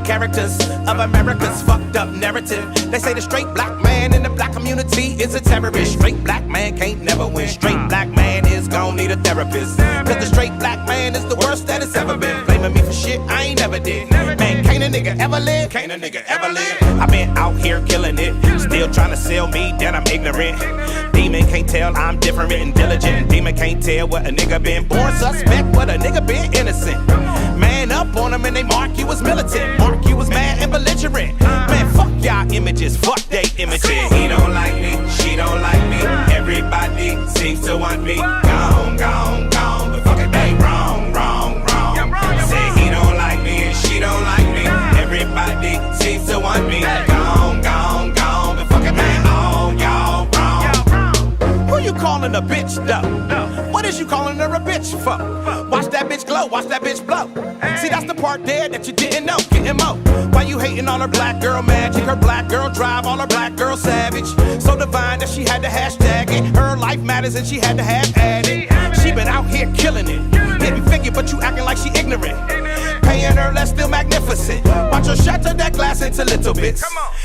characters of America's fucked up narrative. They say the straight black man in the black community is a terrorist. Straight black man can't never win. Straight black man is gon' need a therapist. Cause the straight black man is the worst that it's ever been. Blaming me for shit I ain't never did. Man, can't a nigga ever live? Can't a nigga ever live? I've been out here killing it, still trying to sell me that I'm ignorant. Demon can't tell I'm different and diligent. Demon can't tell what a nigga been. Born suspect, what a nigga been innocent. Man up on them and they mark you as militant. Mark you as mad and belligerent. Man, fuck y'all images, fuck they images. He don't like me, she don't like me. Everybody seems to want me. Gone, gone, gone. But fuck it, they wrong, wrong, wrong. Say he don't like me and she don't like me. Everybody seems to want me. Gone, gone, gone. But fuck it, man, all y'all wrong. Who you calling a bitch though? What is you calling her a bitch for? Watch that bitch glow, watch that bitch blow. See, that's the part there that you didn't know. Getting mo. Why you hating on her black girl magic? Her black girl drive, all her black girl savage. So divine that she had to hashtag it. Her life matters and she had to have added. She been out here killing it. Hitting figure, but you acting like she ignorant. Paying her less, still magnificent. Watch her shatter that glass into little bits.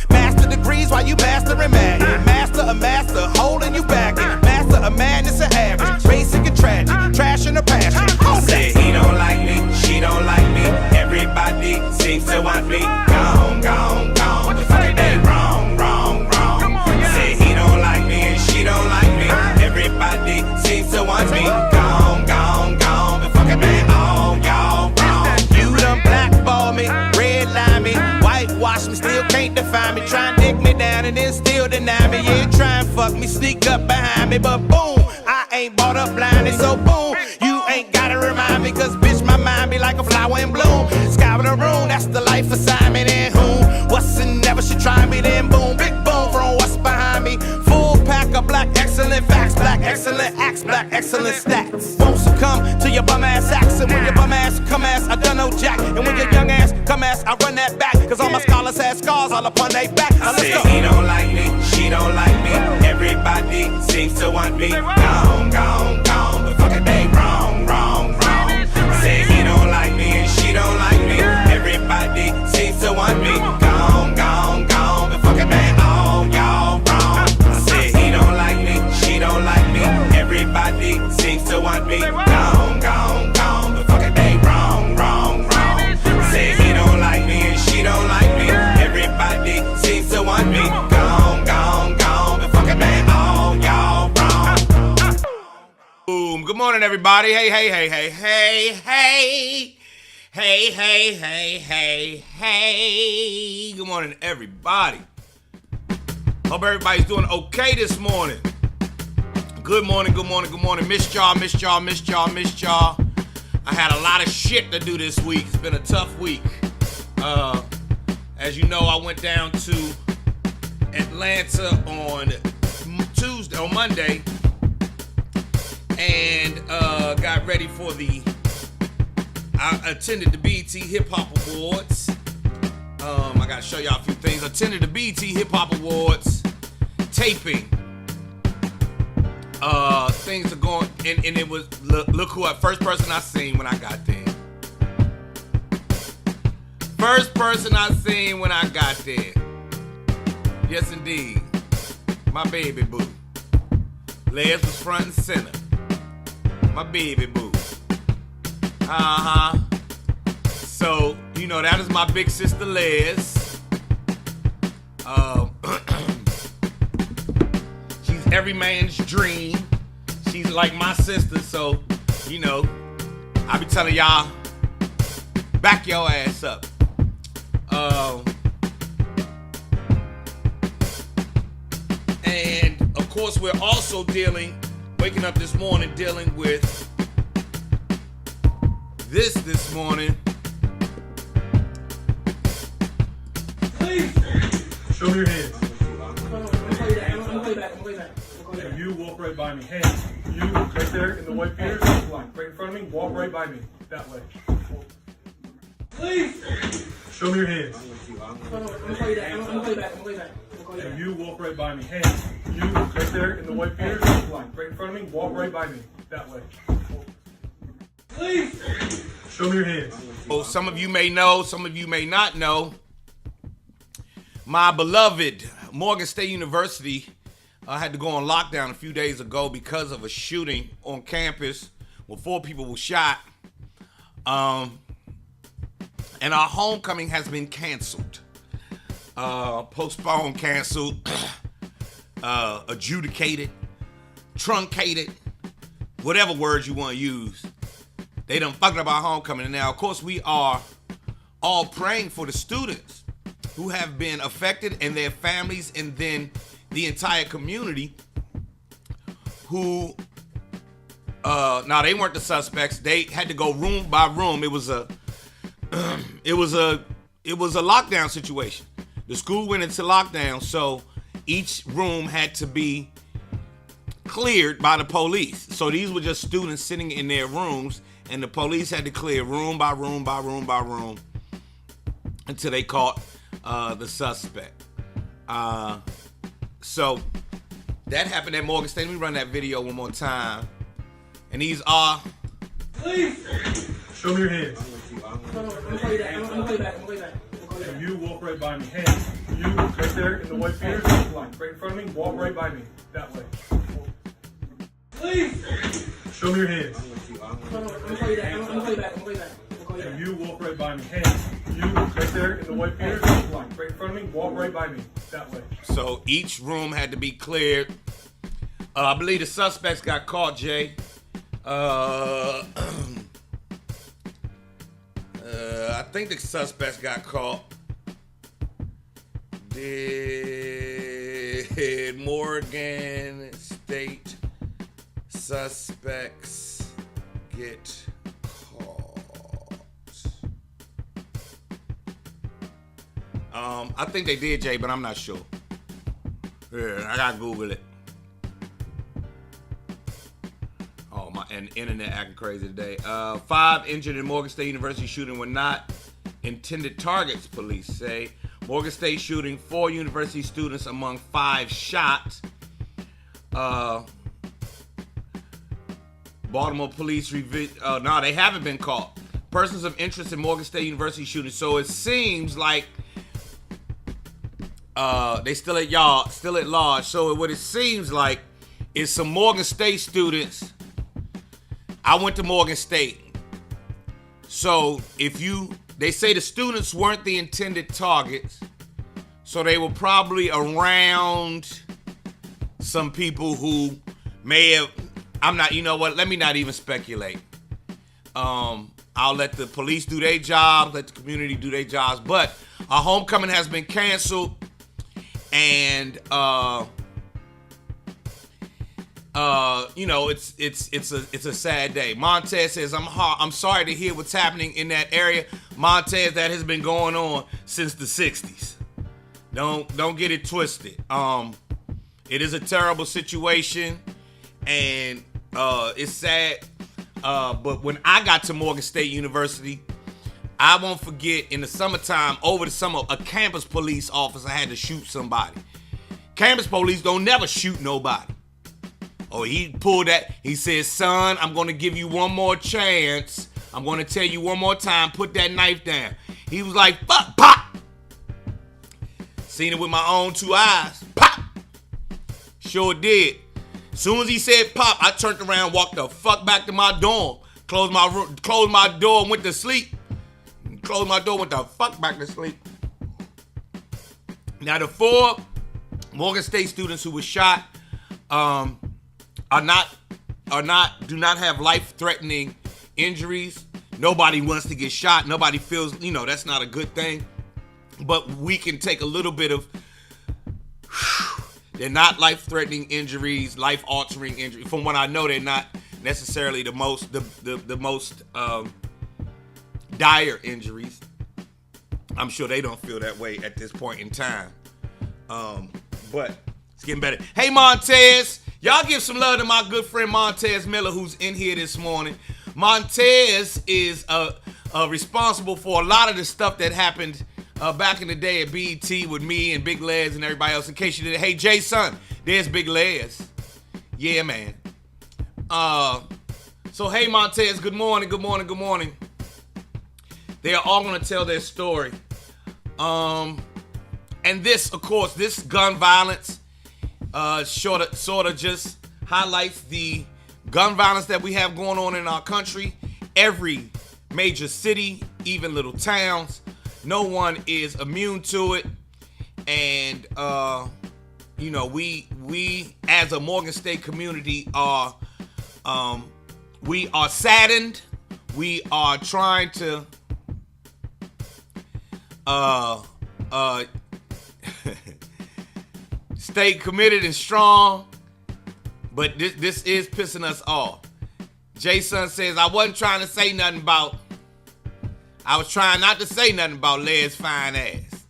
Master degrees while you mastering Madden. Master a master, holding you back. Master a madness and average. Basic and tragic, trash in her passion. Say he don't like me, she don't like me. Everybody seems to want me. Gone, gone, gone. But fuck it, they wrong, wrong, wrong. Say he don't like me and she don't like me. Everybody seems to want me. Gone, gone, gone. But fuck it, man, all y'all wrong. You done blackball me, redline me, whitewash me, still can't define me. Try and dick me down and then still deny me. Yeah, try and fuck me, sneak up behind me, but boom, I ain't bought up blinded, so boom, you ain't gotta remind me, cause bitch, my mind be like a flower in bloom. Sky with a room, that's the life assignment, and whom, what's and never should try me, then boom, big boom from what's behind me. Full pack of black excellent facts, black excellent acts, black excellent stats. Won't succumb to your bum ass acts, and when your bum ass come ass, I done no jack, and when your young ass come ass, I run that back, cause all my scholars had scars all upon they back. Now let's go. He don't like me, she don't like me, everybody seems to want me. Gone, gone, gone, but fuck it, they wrong, wrong, wrong. Say he don't like me and she don't like me, everybody seems to want me. Gone, gone, gone, but fuck it, man, all y'all wrong. Say he don't like me, she don't like me, everybody seems to want me. Gone, gone, gone, but fuck it, they wrong, wrong, wrong. Say he don't like me and she don't like me, everybody seems to want me. Gone, gone, gone, but fuck it, man, all y'all wrong. Boom. Good morning, everybody. Hey, hey, hey, hey, hey, hey. Hey, hey, hey, hey, hey. Good morning, everybody. Hope everybody's doing okay this morning. Good morning, good morning, good morning. Missed y'all, missed y'all, missed y'all, missed y'all. I had a lot of shit to do this week. It's been a tough week. As you know, I went down to Atlanta on Monday, and got ready for I attended the BET Hip Hop Awards. I gotta show y'all a few things. I attended the BET Hip Hop Awards taping. Things are going, and it was, look who first person I seen when I got there. First person I seen when I got there. Yes, indeed. My baby boo. Les was front and center. My baby boo. Uh-huh. So, you know, that is my big sister Les. She's every man's dream. She's like my sister, so, you know, I be telling y'all, back your ass up. And of course, we're also waking up this morning dealing with this morning. Please show me your hands. And you walk right by me. Hands. You right there in the white beater, line, right in front of me. Walk right by me. That way. Please show me your hands. And you walk right by me. Hands. You right there in the white beater, line, right in front of me. Walk right by me. That way. Please Show me your hands. Oh, some of you may know, some of you may not know. My beloved Morgan State University had to go on lockdown a few days ago because of a shooting on campus where 4 people were shot. And our homecoming has been canceled. Postponed, canceled, adjudicated, truncated, whatever words you want to use. They done fucked up our homecoming. And now, of course, we are all praying for the students who have been affected and their families, and then the entire community who, now they weren't the suspects. They had to go room by room. It was a lockdown situation. The school went into lockdown, so each room had to be cleared by the police. So these were just students sitting in their rooms, and the police had to clear room by room by room by room until they caught the suspect. So that happened at Morgan State. Let me run that video one more time. And these are... Please! Show me your hands. I'm gonna call you back. And you walk right by me. Hands. You right there in the white beard. Line. Right in front of me. Walk right by me. That way. Please! Show me your hands. I'm gonna call you back. And you walk right by me. Hands. You right there in the white beard. Line. Right in front of me. Walk right by me. That way. So each room had to be cleared. I believe the suspects got caught, Jay. I think the suspects got caught. Did Morgan State suspects get caught? I think they did, Jay, but I'm not sure. Yeah, I gotta Google it. Oh, my, and the internet acting crazy today. 5 injured in Morgan State University shooting were not intended targets, police say. Morgan State shooting, 4 university students among 5 shot. Baltimore police no, they haven't been caught. Persons of interest in Morgan State University shooting. So it seems like they still at large. So what it seems like is some Morgan State students. I went to Morgan State. So they say the students weren't the intended targets. So they were probably around some people who may have, you know what, let me not even speculate. I'll let the police do their jobs, let the community do their jobs. But our homecoming has been canceled. And you know, it's a sad day. Montez says, I'm sorry to hear what's happening in that area. Montez, that has been going on since the 60s. Don't get it twisted. It is a terrible situation, and it's sad. But when I got to Morgan State University, I won't forget, in the summertime, over the summer, a campus police officer had to shoot somebody. Campus police don't never shoot nobody. Oh, he pulled that. He said, son, I'm going to give you one more chance. I'm going to tell you one more time, put that knife down. He was like, fuck, pop. Seen it with my own 2 eyes. Pop. Sure did. Soon as he said pop, I turned around, walked the fuck back to my dorm, closed my door, and went to sleep. Closed my door, went the fuck back to sleep. Now, the 4 Morgan State students who were shot do not have life-threatening injuries. Nobody wants to get shot. Nobody feels, that's not a good thing. But we can take a little bit of, they're not life-threatening injuries, life-altering injuries. From what I know, they're not necessarily the most dire injuries. I'm sure they don't feel that way at this point in time. But it's getting better. Hey, Montez. Y'all give some love to my good friend Montez Miller, who's in here this morning. Montez is responsible for a lot of the stuff that happened back in the day at BET with me and Big Les and everybody else. In case you didn't, hey, Jason, there's Big Les. Yeah, man. So, hey, Montez, good morning. They are all going to tell their story. And this, of course, this gun violence sort of just highlights the gun violence that we have going on in our country. Every major city, even little towns, no one is immune to it. And you know, we as a Morgan State community are we are saddened. We are trying to stay committed and strong, but this is pissing us off. Jason says, I was trying not to say nothing about Les' fine ass.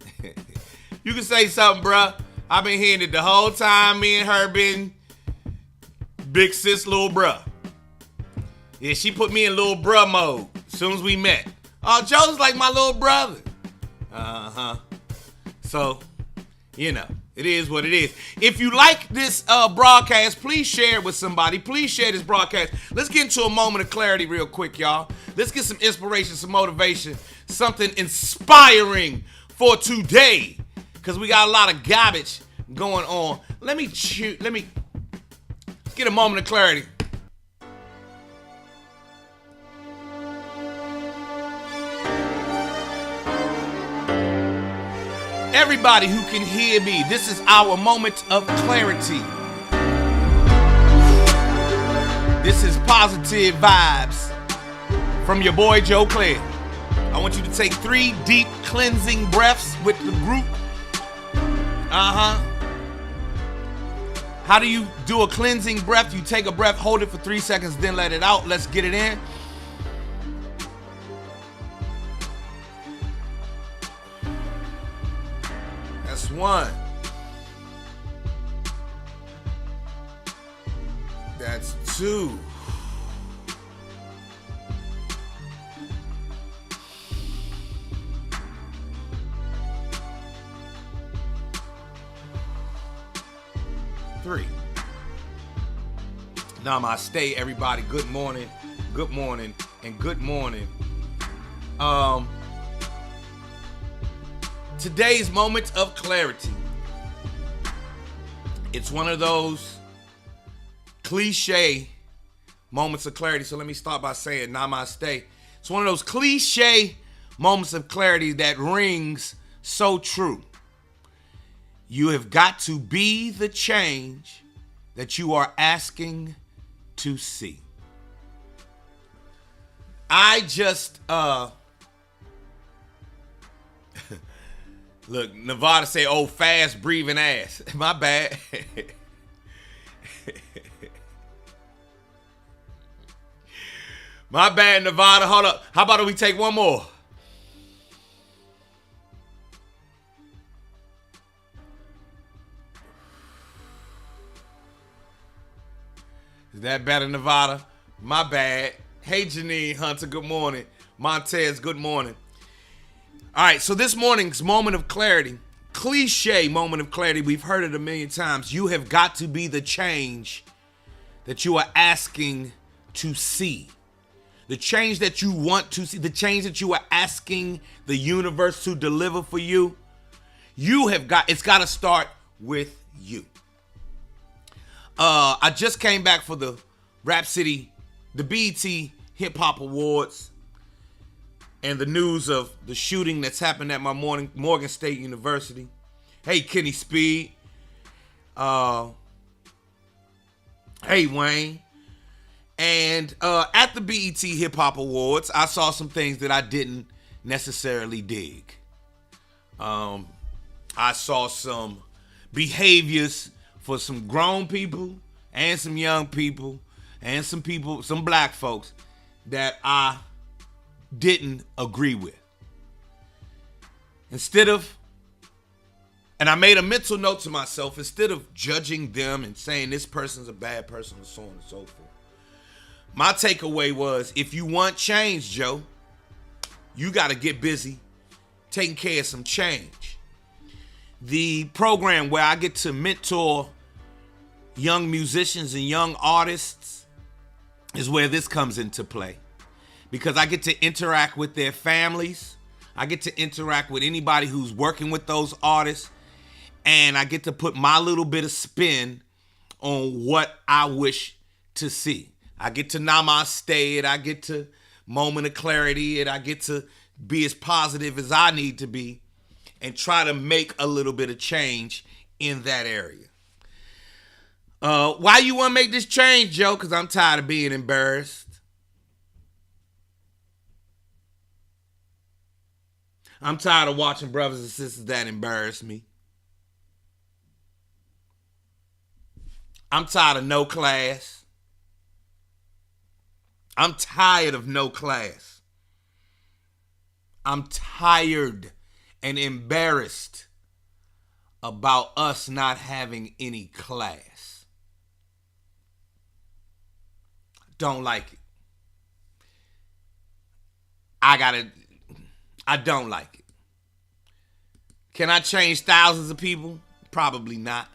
You can say something, bruh. I've been hearing it the whole time. Me and her been big sis, little bruh. Yeah, she put me in little bruh mode as soon as we met. Oh, Joe's like my little brother. So, you know, it is what it is. If you like this broadcast, please share it with somebody. Please share this broadcast. Let's get into a moment of clarity real quick, y'all. Let's get some inspiration, some motivation, something inspiring for today, because we got a lot of garbage going on. Let's get a moment of clarity. Everybody who can hear me, this is our moment of clarity. This is positive vibes from your boy Joe Clair. I want you to take 3 deep cleansing breaths with the group. How do you do a cleansing breath? You take a breath, hold it for 3 seconds, then let it out. Let's get it in. That's 1. That's 2. Three. Namaste, everybody. Good morning, and good morning. Today's moment of clarity. It's one of those cliche moments of clarity. So let me start by saying namaste. It's one of those cliche moments of clarity that rings so true. You have got to be the change that you are asking to see. I just, look, Nevada say, oh, fast breathing ass. My bad. My bad, Nevada. Hold up. How about we take one more? Is that better, Nevada? My bad. Hey, Janine Hunter, good morning. Montez, good morning. All right, so this morning's moment of clarity, cliche moment of clarity, we've heard it a million times. You have got to be the change that you are asking to see. The change that you want to see, the change that you are asking the universe to deliver for you. It's got to start with you. I just came back for the Rap City, the BET Hip Hop Awards, and the news of the shooting that's happened at my Morgan State University. Hey, Kenny Speed. Hey, Wayne. And at the BET Hip Hop Awards, I saw some things that I didn't necessarily dig. I saw some behaviors for some grown people and some young people and some black folks that I didn't agree with. And I made a mental note to myself, instead of judging them and saying this person's a bad person and so on and so forth, my takeaway was, if you want change, Joe, you got to get busy taking care of some change. The program where I get to mentor young musicians and young artists is where this comes into play. because I get to interact with their families. I get to interact with anybody who's working with those artists. And I get to put my little bit of spin on what I wish to see. I get to namaste it. I get to moment of clarity it. I get to be as positive as I need to be and try to make a little bit of change in that area. Why you want to make this change, Joe? Because I'm tired of being embarrassed. I'm tired of watching brothers and sisters that embarrass me. I'm tired of no class. I'm tired of no class. I'm tired and embarrassed about us not having any class. Don't like it. I don't like it. Can I change thousands of people? Probably not.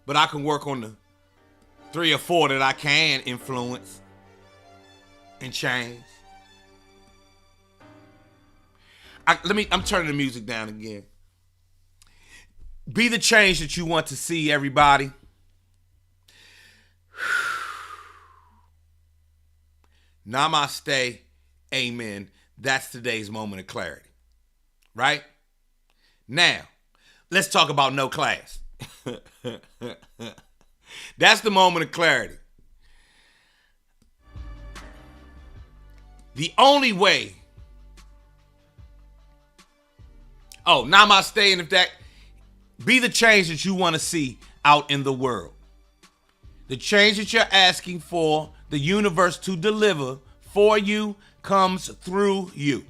But I can work on the 3 or 4 that I can influence and change. I'm turning the music down again. Be the change that you want to see, everybody. Namaste. Amen. That's today's moment of clarity. Right? Now, let's talk about no class. That's the moment of clarity. The only way. Oh, namaste, and if that, be the change that you want to see out in the world. The change that you're asking for the universe to deliver for you comes through you.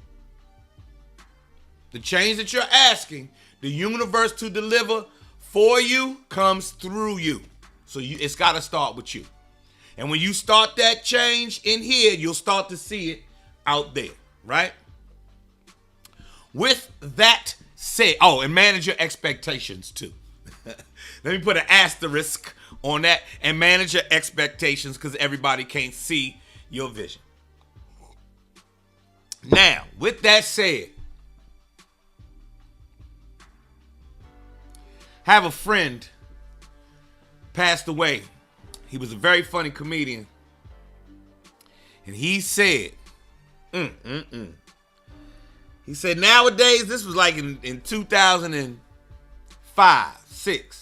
The change that you're asking the universe to deliver for you comes through you. So it's got to start with you. And when you start that change in here, you'll start to see it out there, right? With that said, and manage your expectations too. Let me put an asterisk on that, and manage your expectations because everybody can't see your vision. Now, with that said, have a friend passed away. He was a very funny comedian. And he said, he said nowadays, this was like in 2005, 6.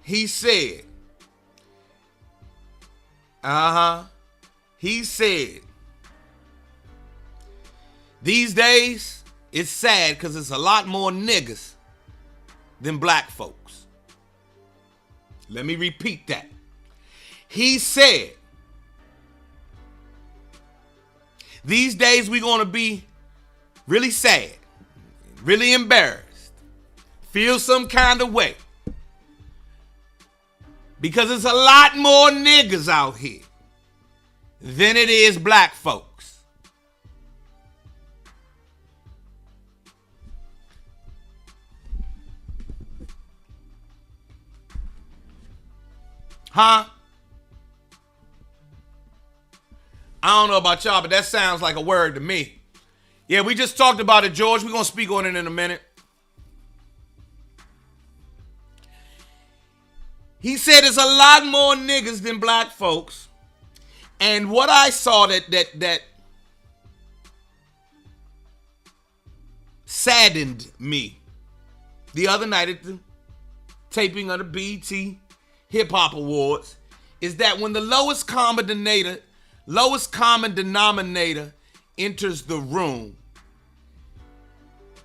He said, he said, these days, it's sad because it's a lot more niggas than black folks. Let me repeat that. He said, these days we're going to be really sad, really embarrassed, feel some kind of way. Because there's a lot more niggas out here than it is black folks. Huh? I don't know about y'all, but that sounds like a word to me. Yeah, we just talked about it, George. We're going to speak on it in a minute. He said there's a lot more niggas than black folks. And what I saw that saddened me the other night at the taping of the BET Hip Hop Awards is that when the lowest common denominator enters the room,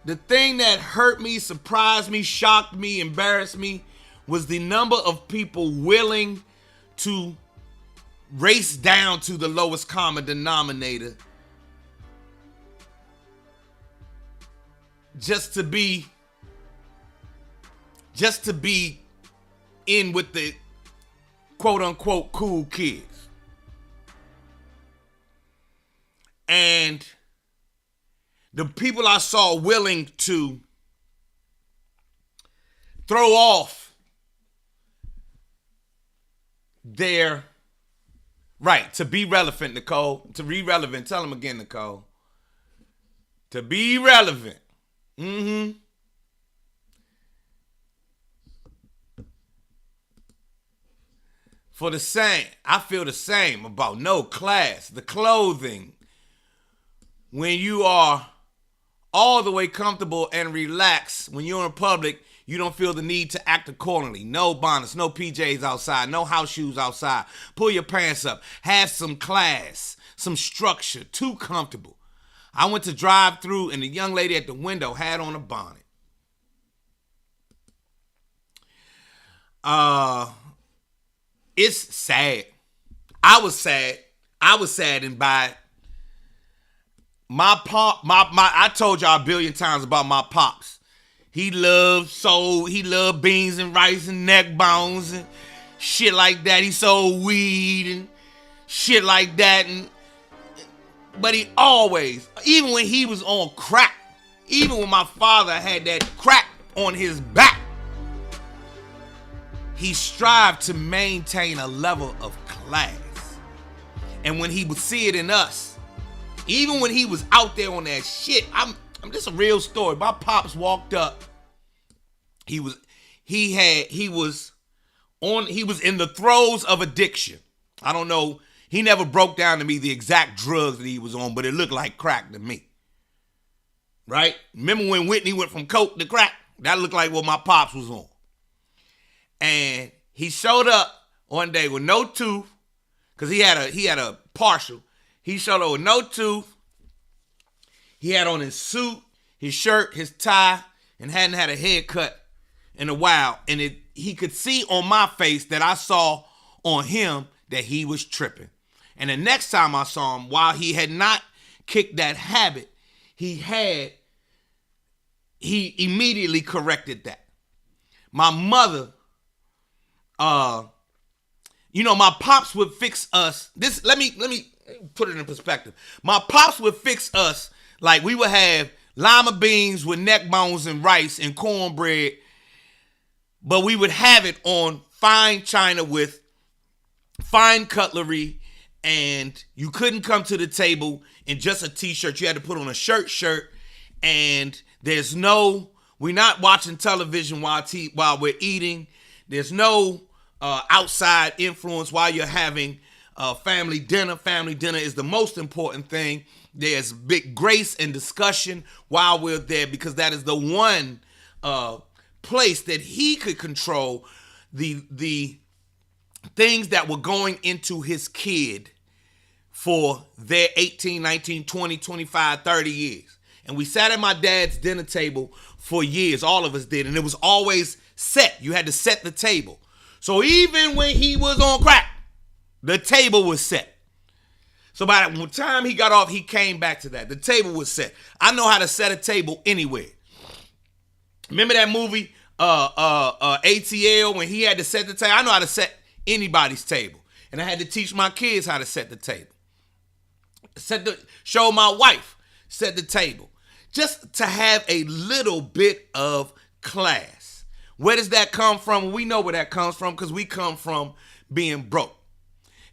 the thing that hurt me, surprised me, shocked me, embarrassed me was the number of people willing to race down to the lowest common denominator just to be in with the quote unquote cool kids. And the people I saw willing to throw off their Right, to be relevant, Nicole. To be relevant. Tell them again, Nicole. To be relevant. Mm-hmm. For the same. I feel the same about no class. The clothing. When you are all the way comfortable and relaxed, when you're in public, you don't feel the need to act accordingly. No bonnets, no PJs outside, no house shoes outside. Pull your pants up. Have some class, some structure. Too comfortable. I went to drive through and the young lady at the window had on a bonnet. It's sad. I was sad. I was saddened by it. I told y'all a billion times about my pops. He loved beans and rice and neck bones and shit like that. He sold weed and shit like that. But he always, even when he was on crack, even when my father had that crack on his back, he strived to maintain a level of class. And when he would see it in us, even when he was out there on that shit, this is a real story. My pops walked up. He was in the throes of addiction. I don't know. He never broke down to me the exact drugs that he was on, but it looked like crack to me. Right? Remember when Whitney went from coke to crack? That looked like what my pops was on. And he showed up one day with no tooth, because he had a partial. He showed up with no tooth. He had on his suit, his shirt, his tie, and hadn't had a haircut in a while. And he could see on my face that I saw on him that he was tripping. And the next time I saw him, while he had not kicked that habit, he immediately corrected that. My mother, my pops would fix us. Let me put it in perspective. My pops would fix us like we would have lima beans with neck bones and rice and cornbread, but we would have it on fine china with fine cutlery, and you couldn't come to the table in just a t-shirt. You had to put on a shirt, and we're not watching television while we're eating. There's no outside influence while you're having family dinner. Family dinner is the most important thing. There's big grace and discussion while we're there, because that is the one place that he could control the things that were going into his kid for their 18, 19, 20, 25, 30 years. And we sat at my dad's dinner table for years. All of us did. And it was always set. You had to set the table. So even when he was on crack, the table was set. So by the time he got off, he came back to that. The table was set. I know how to set a table anywhere. Remember that movie, ATL, when he had to set the table? I know how to set anybody's table. And I had to teach my kids how to set the table. Show my wife, set the table. Just to have a little bit of class. Where does that come from? We know where that comes from, because we come from being broke.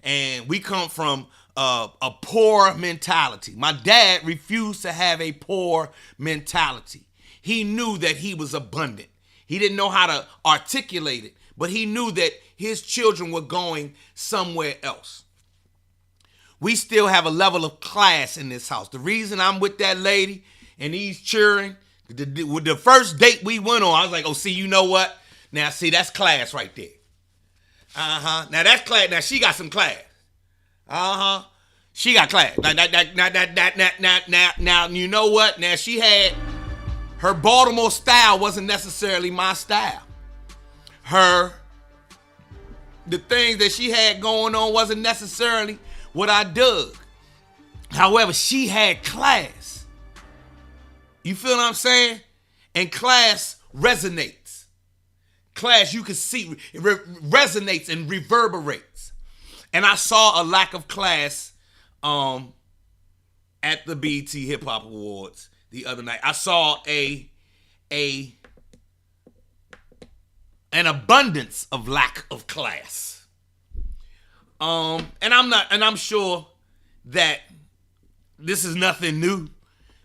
And we come from a poor mentality. My dad refused to have a poor mentality. He knew that he was abundant. He didn't know how to articulate it, but he knew that his children were going somewhere else. We still have a level of class in this house. The reason I'm with that lady and he's cheering, with the first date we went on, I was like, oh, see, you know what? Now, see, that's class right there. Uh-huh. Now, that's class. Now, she got some class. Uh-huh. She got class. Now, you know what? Now, she had, her Baltimore style wasn't necessarily my style. The things that she had going on wasn't necessarily what I dug. However, she had class. You feel what I'm saying? And class resonates. Class, you can see, it resonates and reverberates. And I saw a lack of class at the BET Hip Hop Awards the other night. I saw an abundance of lack of class. And I'm sure that this is nothing new.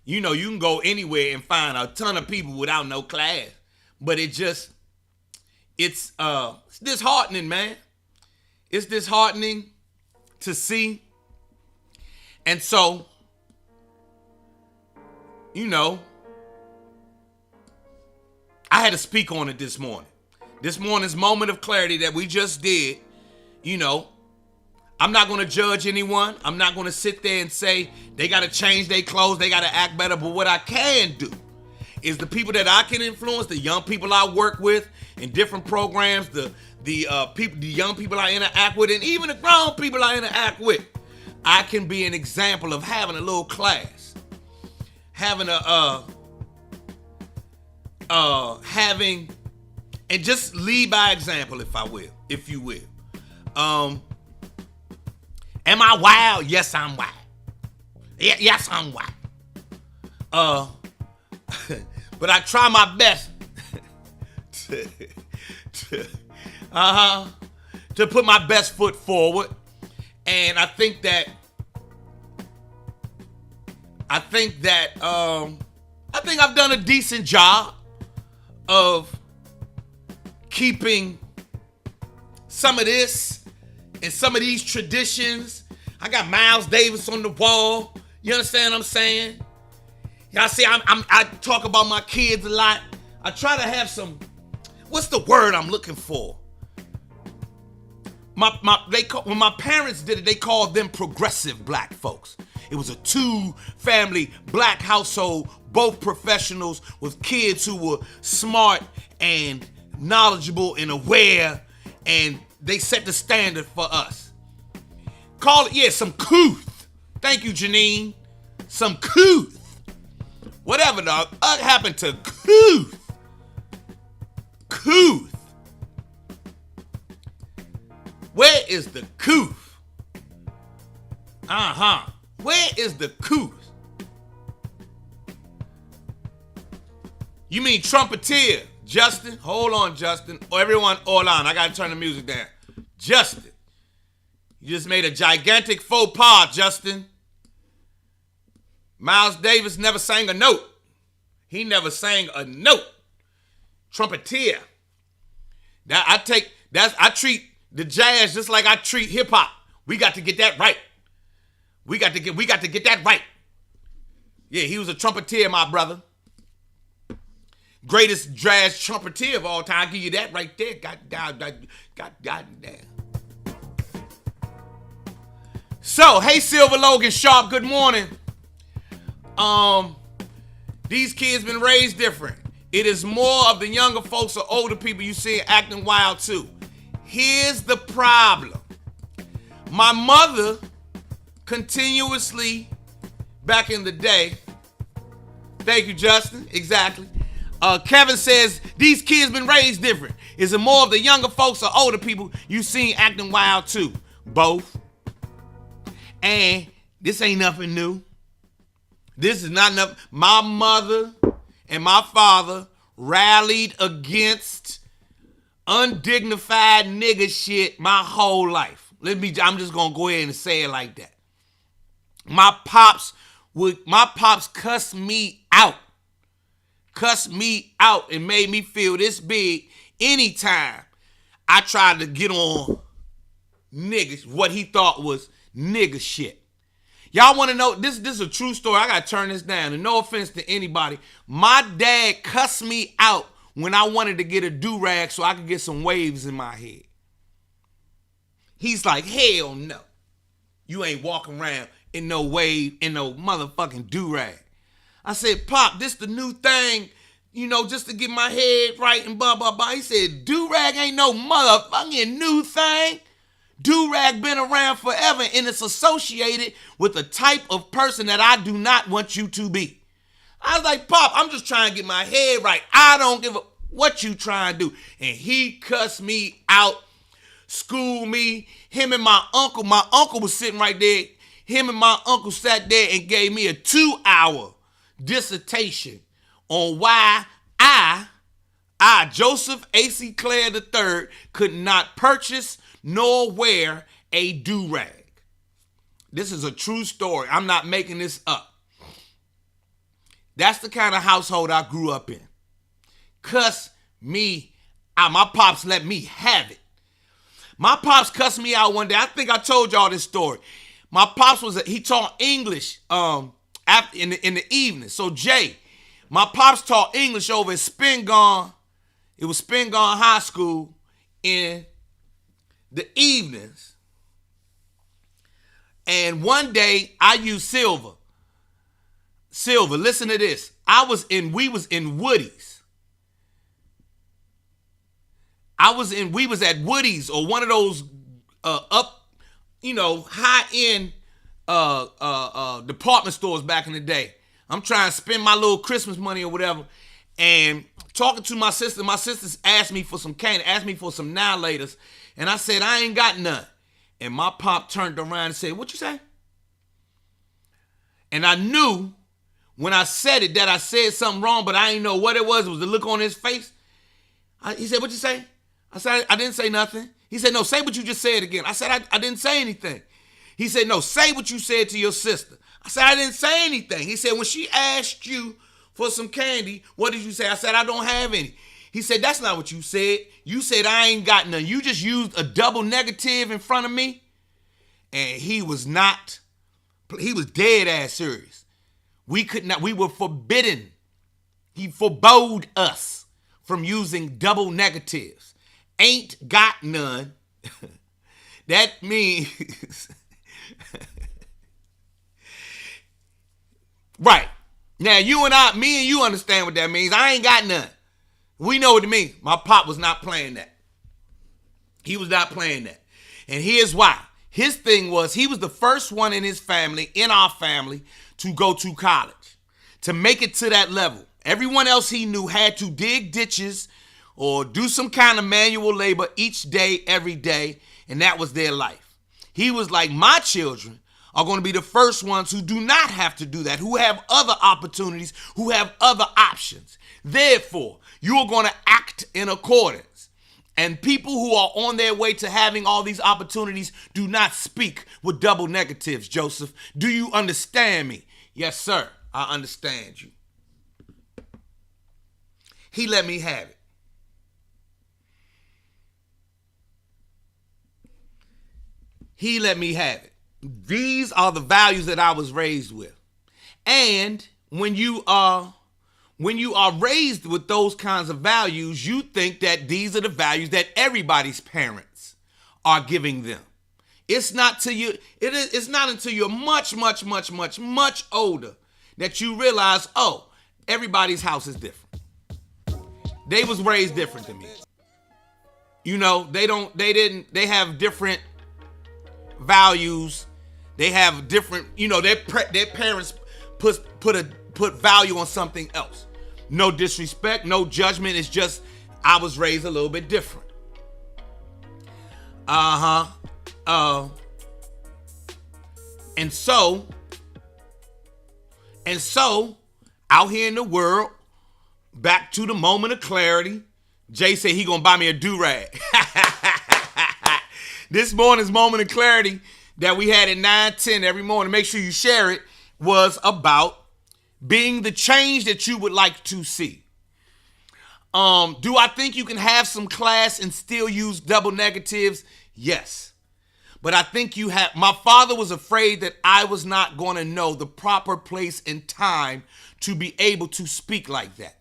You know, you can go anywhere and find a ton of people without no class. But it's disheartening, man. It's disheartening to see. And so, you know, I had to speak on it this morning. This morning's moment of clarity that we just did, you know, I'm not going to judge anyone. I'm not going to sit there and say they got to change their clothes, they got to act better. But what I can do is the people that I can influence, the young people I work with in different programs, the young people I interact with, and even the grown people I interact with, I can be an example of having a little class, having and just lead by example, if you will. Am I wild? Yes, I'm wild. Yes, I'm wild. But I try my best to put my best foot forward. And I think I've done a decent job of keeping some of this and some of these traditions. I got Miles Davis on the wall. You understand what I'm saying? Y'all see, I talk about my kids a lot. I try to have some, what's the word I'm looking for? When my parents did it, they called them progressive black folks. It was a 2-family black household, both professionals with kids who were smart and knowledgeable and aware, and they set the standard for us. Call it, some couth. Thank you, Janine. Some couth. Whatever the happened to couth. Couth. Where is the couth? Where is the couth? You mean trumpeter, Justin? Hold on, Justin. Everyone, hold on. I gotta turn the music down. Justin, you just made a gigantic faux pas, Justin. Miles Davis never sang a note. He never sang a note. Trumpeter. I treat the jazz just like I treat hip hop. We got to get that right. We got to get that right. Yeah, he was a trumpeter, my brother. Greatest jazz trumpeter of all time. I'll give you that right there. God damn. So, hey, Silver Logan Sharp, good morning. These kids been raised different. It is more of the younger folks or older people you see acting wild too. Here's the problem. My mother continuously, back in the day, thank you, Justin, exactly. Kevin says, these kids been raised different. Is it more of the younger folks or older people you seen acting wild too? Both. And this ain't nothing new. This is not enough. My mother and my father rallied against undignified nigga shit my whole life. I'm just gonna go ahead and say it like that. My pops cussed me out. Cussed me out and made me feel this big anytime I tried to get on niggas, what he thought was nigga shit. Y'all want to know, this is a true story. I got to turn this down. And no offense to anybody. My dad cussed me out when I wanted to get a do-rag so I could get some waves in my head. He's like, hell no. You ain't walking around in no wave, in no motherfucking do-rag. I said, Pop, this the new thing, just to get my head right and blah, blah, blah. He said, do-rag ain't no motherfucking new thing. Do-rag been around forever, and it's associated with the type of person that I do not want you to be. I was like, Pop, I'm just trying to get my head right. I don't give a what you trying to do. And he cussed me out, schooled me. Him and my uncle was sitting right there. Him and my uncle sat there and gave me a 2-hour dissertation on why I, Joseph A.C. Clair III, could not purchase nor wear a do-rag. This is a true story. I'm not making this up. That's the kind of household I grew up in. Cuss me out. My pops let me have it. My pops cussed me out one day. I think I told y'all this story. My pops he taught English after in the evening. So Jay, my pops taught English over at Spingarn. It was Spingarn High School in the evenings. And one day I used Silver. Silver, listen to this. We was in Woody's. We was at Woody's or one of those high-end department stores back in the day. I'm trying to spend my little Christmas money or whatever, and talking to my sister. My sisters asked me for some candy, asked me for some now laters, and I said, I ain't got none. And my pop turned around and said, what you say? And I knew when I said it that I said something wrong, but I didn't know what it was. It was the look on his face. He said, what you say? I said, I didn't say nothing. He said, no, say what you just said again. I said, I didn't say anything. He said, no, say what you said to your sister. I said, I didn't say anything. He said, when she asked you for some candy, what did you say? I said, I don't have any. He said, that's not what you said. You said, I ain't got none. You just used a double negative in front of me. And he was dead ass serious. We were forbidden. He forbade us from using double negatives. Ain't got none. That means right. Now me and you understand what that means. I ain't got none. We know what it means. My pop was not playing that. He was not playing that. And here's why. His thing was he was the first one in our family, to go to college, to make it to that level. Everyone else he knew had to dig ditches or do some kind of manual labor each day, every day, and that was their life. He was like, my children are going to be the first ones who do not have to do that, who have other opportunities, who have other options. Therefore, you are going to act in accordance. And people who are on their way to having all these opportunities do not speak with double negatives, Joseph. Do you understand me? Yes, sir. I understand you. He let me have it. He let me have it. These are the values that I was raised with. And when you are raised with those kinds of values, you think that these are the values that everybody's parents are giving them. It's not till it's not until you're much, much, much, much, much older that you realize, oh, everybody's house is different. They was raised different than me. You know, they have different values. They have different, their parents put value on something else. No disrespect, no judgment. It's just I was raised a little bit different. And so out here in the world, back to the moment of clarity, Jay said he gonna buy me a do-rag. This morning's moment of clarity that we had at 9:10 every morning, make sure you share it, was about being the change that you would like to see. Do I think you can have some class and still use double negatives? Yes. But I think my father was afraid that I was not going to know the proper place and time to be able to speak like that.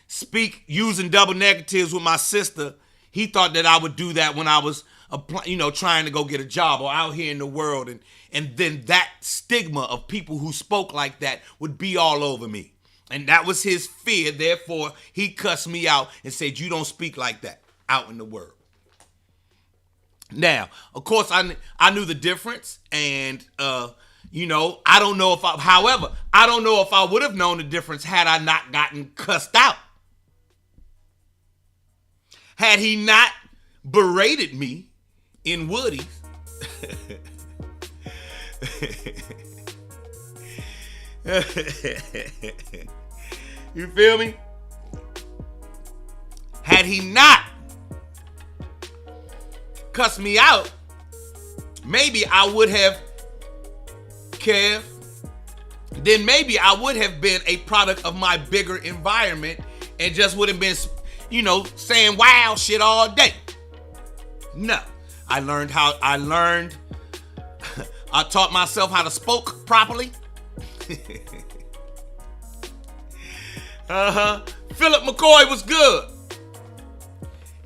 Speak using double negatives with my sister. He thought that I would do that when I was, trying to go get a job or out here in the world. And then that stigma of people who spoke like that would be all over me. And that was his fear. Therefore, he cussed me out and said, you don't speak like that out in the world. Now, of course, I knew the difference. And, I don't know if I would have known the difference had I not gotten cussed out. Had he not berated me in Woody's. You feel me? Had he not cussed me out, maybe I would have, Kev, then maybe I would have been a product of my bigger environment and just would have been, saying wild shit all day. No. I taught myself how to spoke properly. Philip McCoy was good.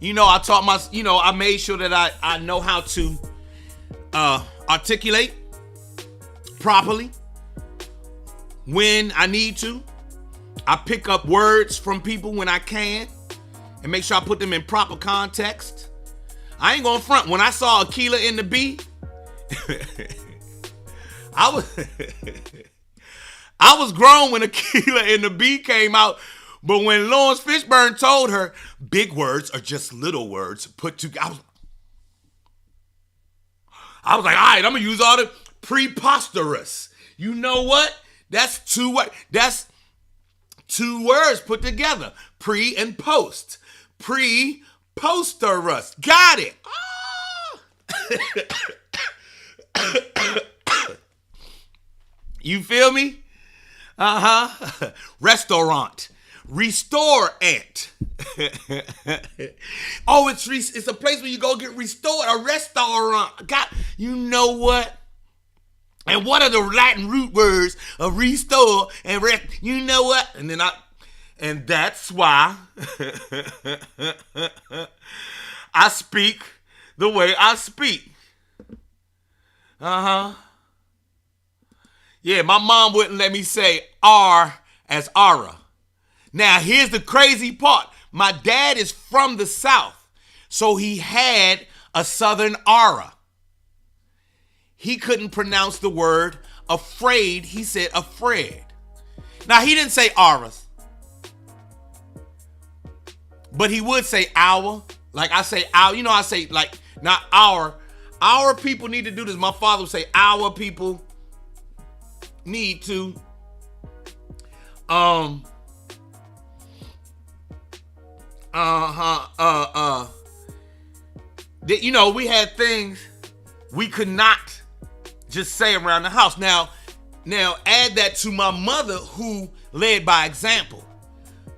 I made sure that I know how to articulate properly when I need to. I pick up words from people when I can and make sure I put them in proper context. I ain't gonna front. When I saw Aquila in the B, I was grown when Aquila in the B came out, but when Lawrence Fishburne told her, big words are just little words put together, I was like, all right, I'm gonna use all the preposterous. You know what? That's two words put together. Pre and post. Preposterous. Got it. You feel me? Restaurant. Restaurant. Oh, it's a place where you go get restored. A restaurant. You know what? And what are the Latin root words of restore and rest? You know what? And that's why I speak the way I speak. Yeah, my mom wouldn't let me say R as aura. Now, here's the crazy part. My dad is from the South, so he had a Southern aura. He couldn't pronounce the word afraid. He said afraid. Now, he didn't say auras, but he would say our. Like I say our, I say like not our. Our people need to do this. My father would say our people need to we had things we could not just say around the house. Now add that to my mother, who led by example.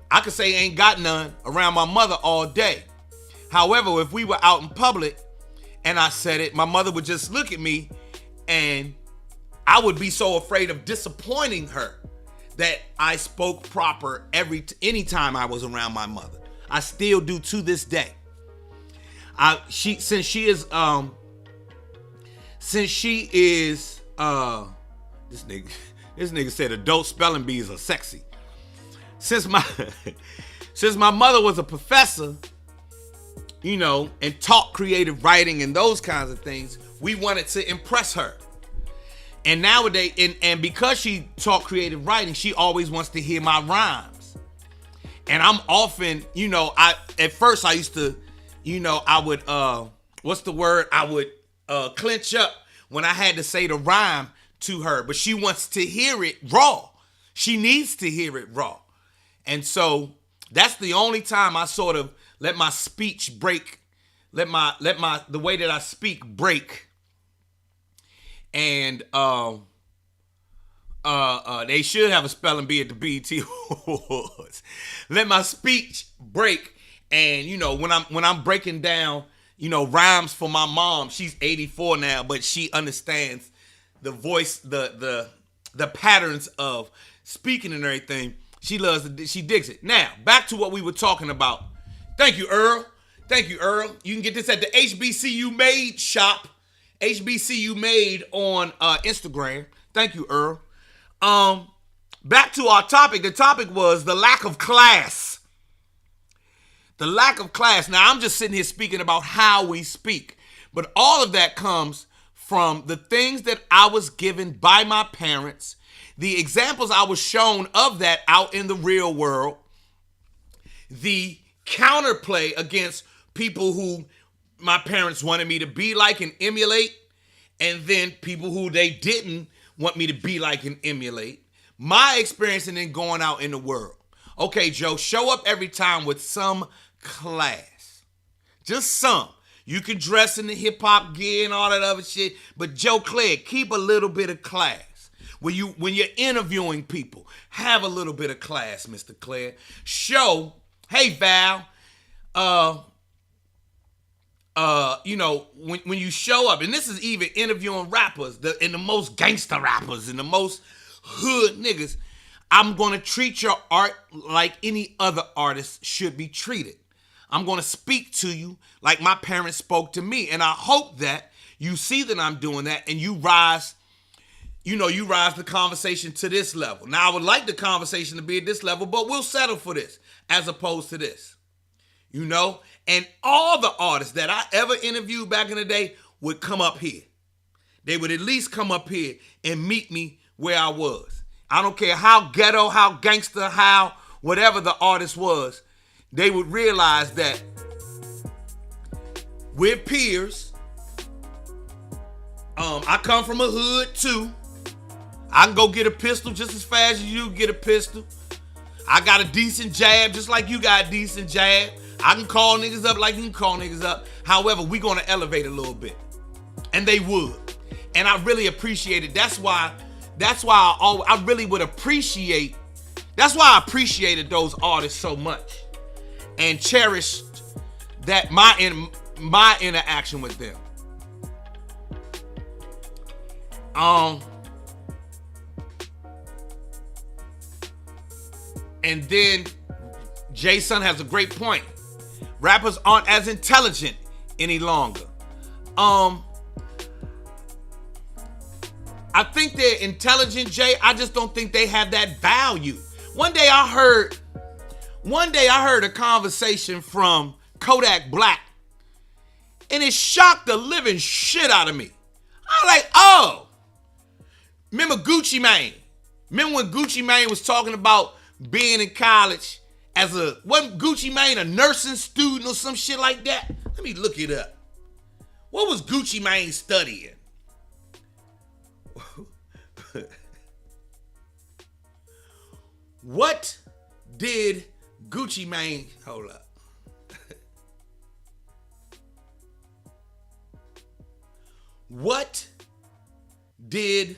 I could say ain't got none around my mother all day. However, if we were out in public and I said it, my mother would just look at me, and I would be so afraid of disappointing her that I spoke proper anytime I was around my mother. I still do to this day. This nigga said adult spelling bees are sexy. Since my mother was a professor, and taught creative writing and those kinds of things, we wanted to impress her. And nowadays, and because she taught creative writing, she always wants to hear my rhymes. And I'm often, at first I used to, I would, what's the word? I would clench up when I had to say the rhyme to her, but she wants to hear it raw. She needs to hear it raw. And so that's the only time I sort of let my speech break, the way that I speak break. And they should have a spelling bee at the BET Awards. Let my speech break, and when I'm breaking down, rhymes for my mom. She's 84 now, but she understands the voice, the patterns of speaking and everything. She digs it. Now, back to what we were talking about. Thank you, Earl. You can get this at the HBCU Made shop. HBCU Made on Instagram. Thank you, Earl. Back to our topic. The topic was the lack of class. The lack of class. Now, I'm just sitting here speaking about how we speak. But all of that comes from the things that I was given by my parents, the examples I was shown of that out in the real world, the counterplay against people who my parents wanted me to be like and emulate, and then people who they didn't want me to be like and emulate. My experience and then going out in the world. Okay, Joe, show up every time with some class. Just some. You can dress in the hip hop gear and all that other shit, but Joe Clair, keep a little bit of class. When you're interviewing people, have a little bit of class, Mr. Clair. Show, hey Val, when you show up, and this is even interviewing rappers, and the most gangster rappers and the most hood niggas, I'm gonna treat your art like any other artist should be treated. I'm gonna speak to you like my parents spoke to me, and I hope that you see that I'm doing that, and you rise the conversation to this level. Now, I would like the conversation to be at this level, but we'll settle for this as opposed to this. And all the artists that I ever interviewed back in the day would come up here. They would at least come up here and meet me where I was. I don't care how ghetto, how gangster, how whatever the artist was, they would realize that we're peers. I come from a hood too. I can go get a pistol just as fast as you get a pistol. I got a decent jab just like you got a decent jab. I can call niggas up like you can call niggas up. However, we gonna elevate a little bit. And they would. And I really appreciate it. That's why I really would appreciate, that's why I appreciated those artists so much and cherished that my interaction with them. And then Jason has a great point. Rappers aren't as intelligent any longer. I think they're intelligent, Jay. I just don't think they have that value. One day I heard a conversation from Kodak Black, and it shocked the living shit out of me. I was like, oh, remember Gucci Mane? Remember when Gucci Mane was talking about being in college wasn't Gucci Mane a nursing student or some shit like that? Let me look it up. What was Gucci Mane studying? What did Gucci Mane, hold up. What did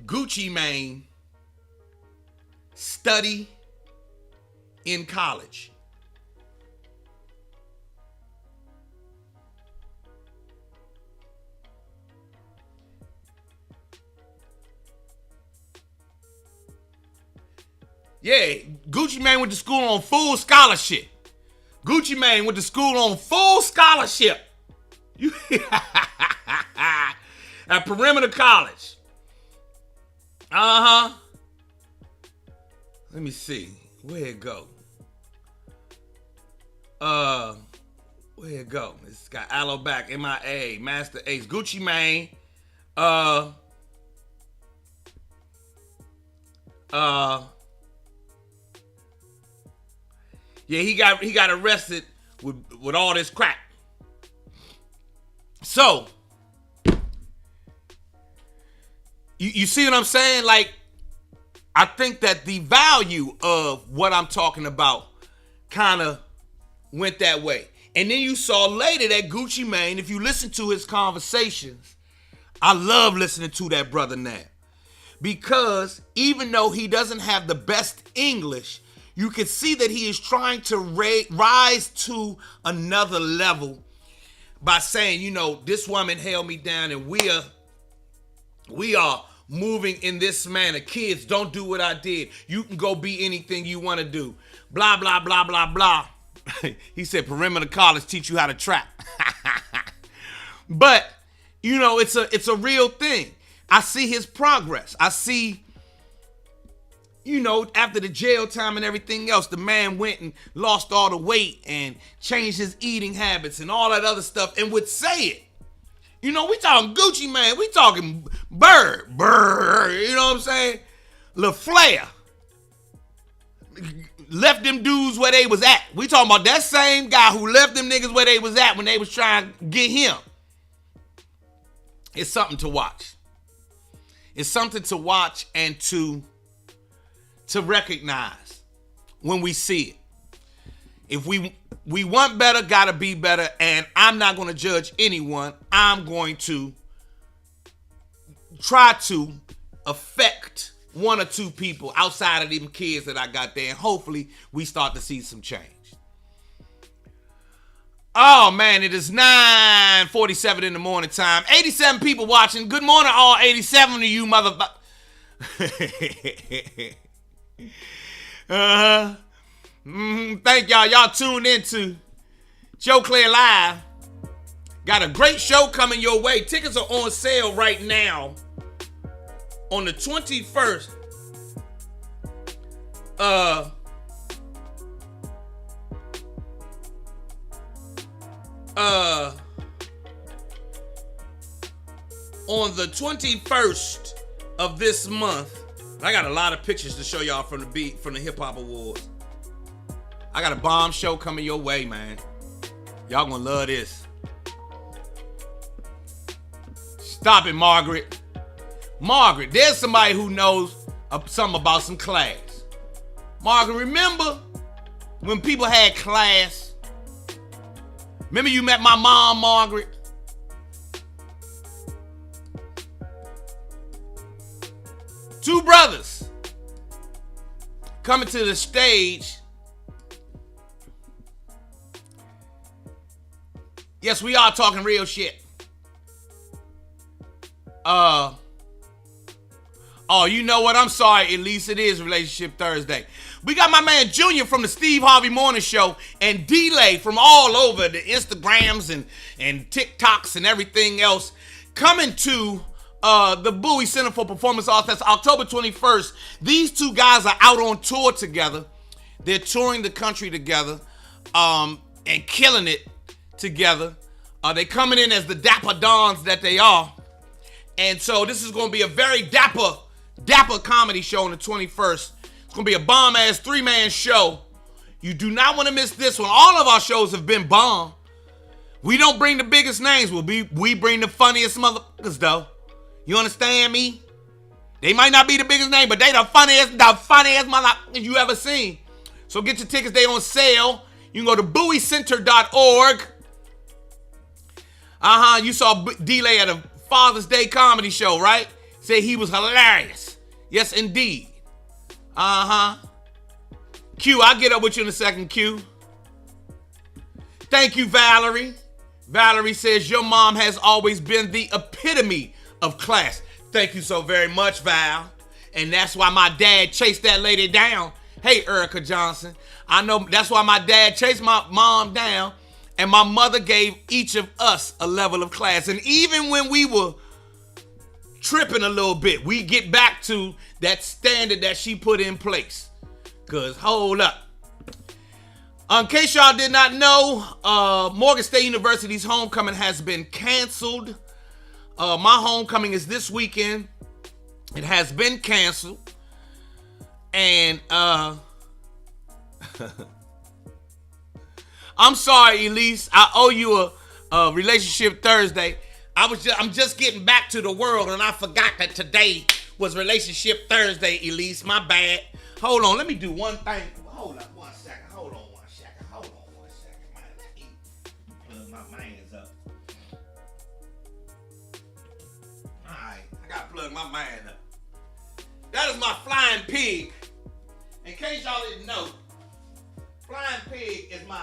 Gucci Mane study in college? Yeah, Gucci Mane went to school on full scholarship. Gucci Mane went to school on full scholarship. At Perimeter College. Uh-huh. Let me see. Where it go? Where it go? It's got Aloe back, MIA, Master Ace, Gucci Mane. Yeah, he got arrested with all this crack. So, you see what I'm saying? Like, I think that the value of what I'm talking about kind of went that way. And then you saw later that Gucci Mane, if you listen to his conversations, I love listening to that brother now. Because even though he doesn't have the best English, you can see that he is trying to rise to another level by saying, you know, this woman held me down and we are moving in this manner. Kids, don't do what I did. You can go be anything you want to do. Blah, blah, blah, blah, blah. He said Perimeter College teach you how to trap. But, you know, it's a real thing. I see his progress. I see, you know, after the jail time and everything else, the man went and lost all the weight and changed his eating habits and all that other stuff and would say it. You know, we talking Gucci Mane. We talking Bird. You know what I'm saying? LaFlair. Left them dudes where they was at. We talking about that same guy who left them niggas where they was at when they was trying to get him. It's something to watch. It's something to watch and to recognize when we see it. If we want better, gotta be better, and I'm not gonna judge anyone. I'm going to try to affect one or two people outside of them kids that I got there, and hopefully we start to see some change. Oh man, it is 9:47 in the morning time. 87 people watching. Good morning, all 87 of you motherfuckers. Thank y'all. Y'all tuned into Joe Clair Live. Got a great show coming your way. Tickets are on sale right now. On the 21st. On the 21st of this month, I got a lot of pictures to show y'all from the Hip Hop Awards. I got a bomb show coming your way, man. Y'all gonna love this. Stop it, Margaret. Margaret, there's somebody who knows something about some class. Margaret, remember when people had class? Remember you met my mom, Margaret? Two brothers coming to the stage. Yes, we are talking real shit. Oh, you know what? I'm sorry, at least it is Relationship Thursday. We got my man Junior from the Steve Harvey Morning Show and D-Lay from all over the Instagrams and TikToks and everything else coming to the Bowie Center for Performance Arts. That's October 21st. These two guys are out on tour together. They're touring the country together and killing it together. They coming in as the Dapper Dons that they are. And so this is going to be a very dapper comedy show on the 21st. It's going to be a bomb-ass 3-man show. You do not want to miss this one. All of our shows have been bomb. We don't bring the biggest names. We bring the funniest motherfuckers, though. You understand me? They might not be the biggest name, but they the funniest motherfuckers you ever seen. So get your tickets. They on sale. You can go to BowieCenter.org. You saw D-Lay at a Father's Day comedy show, right? Say he was hilarious. Yes, indeed. Q, I'll get up with you in a second, Q. Thank you, Valerie. Valerie says, your mom has always been the epitome of class. Thank you so very much, Val. And that's why my dad chased that lady down. Hey, Erica Johnson. I know that's why my dad chased my mom down. And my mother gave each of us a level of class. And even when we were tripping a little bit, we get back to that standard that she put in place. Because, hold up. In case y'all did not know, Morgan State University's homecoming has been canceled. My homecoming is this weekend. It has been canceled. And, I'm sorry, Elise. I owe you a Relationship Thursday. I'm just getting back to the world, and I forgot that today was Relationship Thursday, Elise. My bad. Hold on. Let me do one thing. Hold up 1 second. Hold on 1 second. Hold on 1 second, man. Let me plug my mans up. All right. I got to plug my man up. That is my flying pig. In case y'all didn't know, flying pig is my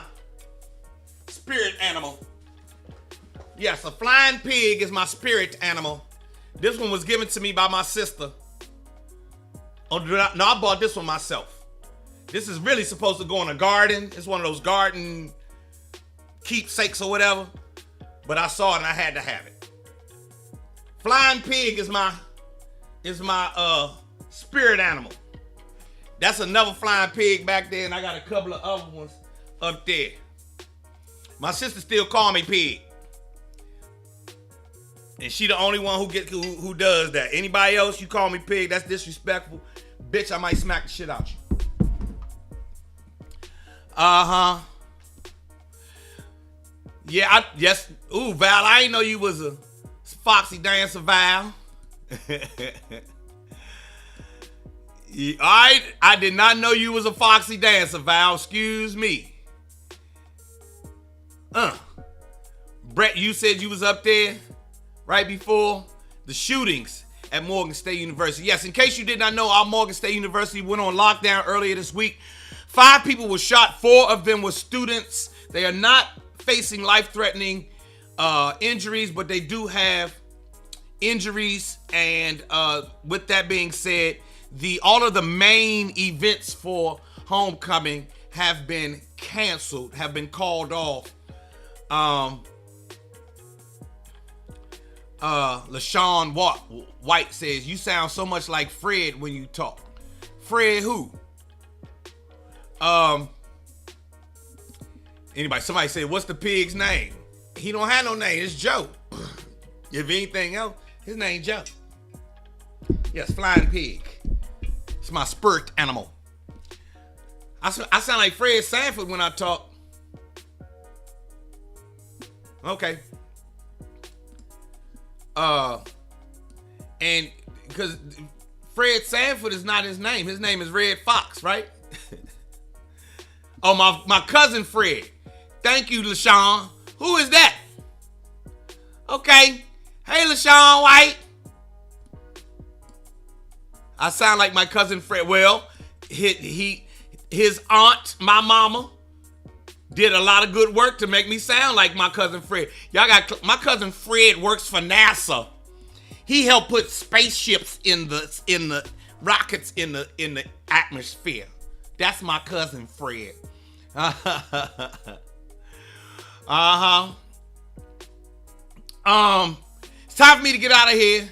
spirit animal. Yes, a flying pig is my spirit animal. This one was given to me by my sister. Oh, no, I bought this one myself. This is really supposed to go in a garden. It's one of those garden keepsakes or whatever. But I saw it and I had to have it. Flying pig is my spirit animal. That's another flying pig back there, and I got a couple of other ones up there. My sister still call me pig. And she the only one who does that. Anybody else, you call me pig, that's disrespectful. Bitch, I might smack the shit out you. Yeah, yes. Ooh, Val, I didn't know you was a foxy dancer, Val. I did not know you was a foxy dancer, Val. Excuse me. Brett, you said you was up there right before the shootings at Morgan State University. Yes, in case you did not know, our Morgan State University went on lockdown earlier this week. 5 people were shot. 4 of them were students. They are not facing life-threatening injuries, but they do have injuries. And with that being said, all of the main events for homecoming have been canceled, have been called off. LaShawn White says, you sound so much like Fred when you talk. Fred who? Somebody said, what's the pig's name? He don't have no name. It's Joe. If anything else, his name Joe. Yes, flying pig. It's my spirit animal. I sound like Fred Sanford when I talk. Okay. And because Fred Sanford is not his name. His name is Red Fox, right? Oh, my cousin Fred. Thank you, LaShawn. Who is that? Okay. Hey, LaShawn White. I sound like my cousin Fred. Well, his aunt, my mama, did a lot of good work to make me sound like my cousin Fred. My cousin Fred works for NASA. He helped put spaceships in the rockets in the atmosphere. That's my cousin Fred. It's time for me to get out of here.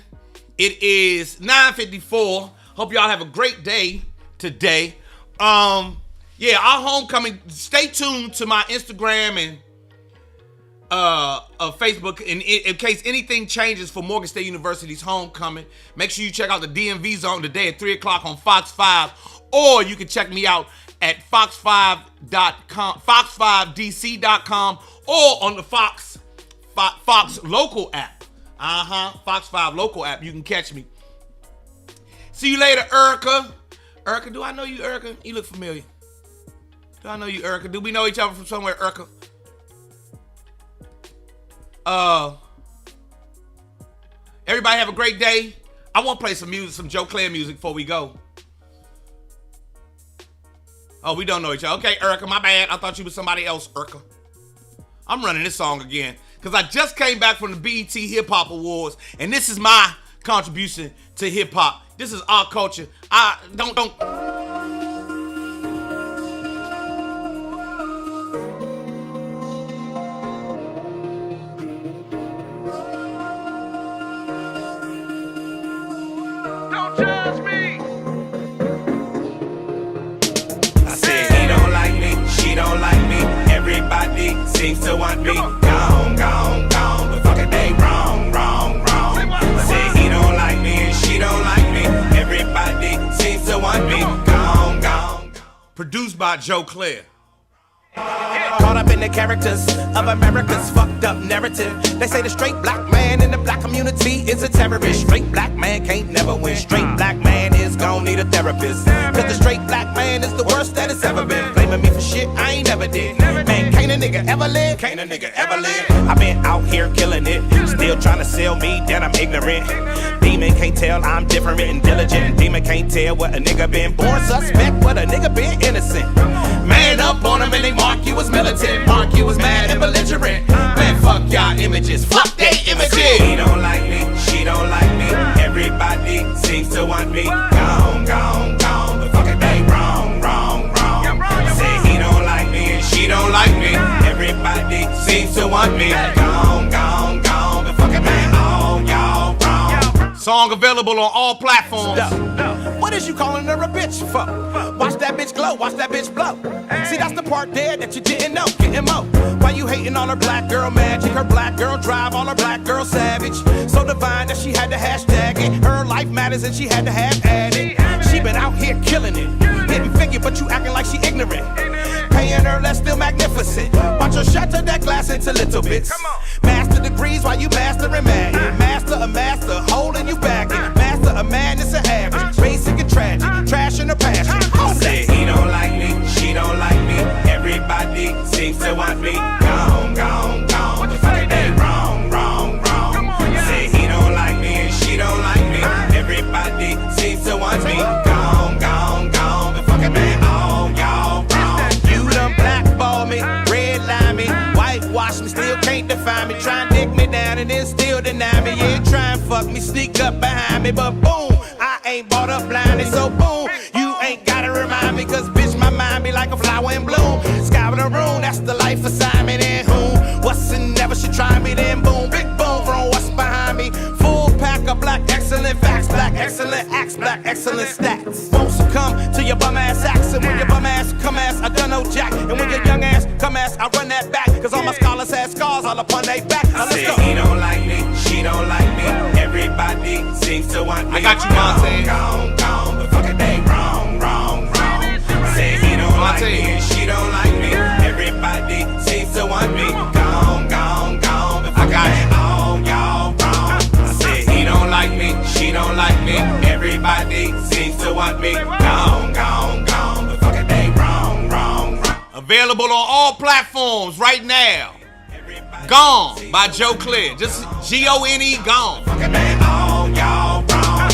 It is 9:54. Hope y'all have a great day today. Our homecoming. Stay tuned to my Instagram and Facebook, in case anything changes for Morgan State University's homecoming. Make sure you check out the DMV Zone today at 3 o'clock on Fox 5, or you can check me out at fox5.com, fox5dc.com, or on the Fox local app. Fox 5 local app. You can catch me. See you later, Erica. Erica, do I know you, Erica? You look familiar. Do I know you, Erica? Do we know each other from somewhere, Erica? Everybody have a great day. I want to play some music, some Joe Clair music before we go. Oh, we don't know each other. Okay, Erica, my bad. I thought you was somebody else, Erica. I'm running this song again because I just came back from the BET Hip Hop Awards, and this is my contribution to hip hop. This is our culture. Don't. Judge me. I said he don't like me, she don't like me. Everybody seems to want me. Gone, but fucking they wrong. I said he don't like me and she don't like me. Everybody seems to want me. Gone. Produced by Joe Clair. Caught up in the characters of America's fucked up narrative. They say the straight black man in the black community is a terrorist. Straight black man can't never win. Straight black man is gon' need a therapist. Cause the straight black man is the worst that it's ever been. Blaming me for shit I ain't never did. Man, can't a nigga ever live? Can't a nigga ever live? I've been out here killing it. Still trying to sell me that I'm ignorant. Demon can't tell I'm different and diligent. Demon can't tell what a nigga been born suspect, what a nigga been innocent. Man up on him and they mark you as militant. Mark you as mad and belligerent. Man, fuck y'all images. Fuck they images. He don't like me, she don't like me. Everybody seems to want me. Gone. But fuck it, they wrong. I say he don't like me and she don't like me. Everybody seems to want me. Gone. But fuck it, they all y'all wrong. Song available on all platforms. What is you calling her a bitch for? Watch that bitch glow, watch that bitch blow. See, that's the part there that you didn't know. Getting mo. Why you hating on her black girl magic? Her black girl drive, all her black girl savage. So divine that she had to hashtag it. Her life matters and she had to have added. She been out here killing it. Hitting figure, but you acting like she ignorant. Paying her less, still magnificent. Watch her shatter that glass into little bits. Master degrees while you mastering mad. Master a master, holding you back. Master a madness and average. Basic and tragic, trash in her passion. I said he don't like me, she don't like me. Everybody seems to want me. Gone. define me. Try and dick me down and then still deny me. Yeah, try and fuck me, sneak up behind me. But boom, I ain't bought up blindly. So boom, you ain't gotta remind me. Cause bitch, my mind be like a flower in bloom. Sky with a room, that's the life assignment. And whom, what's and never should try me. Then boom, big boom from what's behind me. Full pack of black excellent facts, black excellent acts, black excellent stats. Won't succumb to your bum ass acts. And when your bum ass come ass, I done no jack. And when your young ass come ass, I run that back. Cause all my scholars had scars all upon their back. Now let's go. He don't like me, she don't like me. Everybody seems to want me. I got you, Monte. Gone, gone, but fuck it, they wrong. Say he don't like me and she don't like me. Everybody seems to want me. Gone, but fuck it, all y'all wrong. I said he don't like me, she don't like me. Everybody seems to want me. Gone, but fuck it, they wrong. Available on all platforms right now. Gone by Joe Clair. Just Gone, gone. All y'all wrong.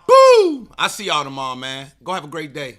Boo! I see y'all tomorrow, man. Go have a great day.